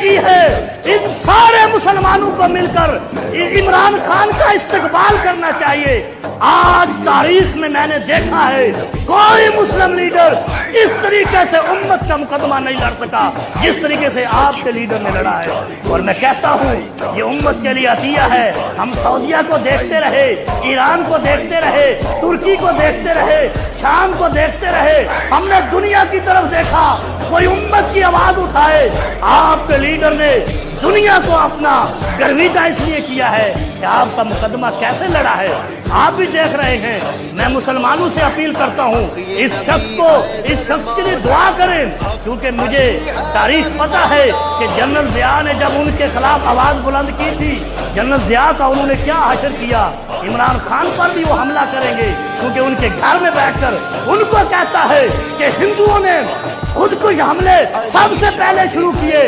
की है। इन सारे मुसलमानों को मिलकर इमरान खान का इस्तकबाल करना चाहिए। आज तारीख में मैंने देखा है कोई मुस्लिम लीडर इस तरीके से उम्मत का मुकदमा नहीं लड़ सका जिस तरीके से आपके लीडर ने लड़ा है। और मैं कहता हूँ ये उम्मत के लिए अतिया है। हम सऊदिया को देखते रहे, ईरान को देखते रहे, तुर्की को देखते रहे, शाम को देखते रहे, हमने दुनिया की तरफ देखा, कोई उम्मत की आवाज उठाए। आपके लीडर ने दुनिया को अपना गर्विता इसलिए किया है कि आपका मुकदमा कैसे लड़ा है आप भी देख रहे हैं। मैं मुसलमानों से अपील करता हूँ इस शख्स के लिए दुआ करें, क्योंकि मुझे तारीख पता है कि जनरल जिया ने जब उनके खिलाफ आवाज बुलंद की थी, जनरल जिया का उन्होंने क्या हशर किया। इमरान खान पर भी वो हमला करेंगे क्योंकि उनके घर में बैठकर उनको कहता है कि हिंदुओं ने खुदकुश हमले सबसे पहले शुरू किए।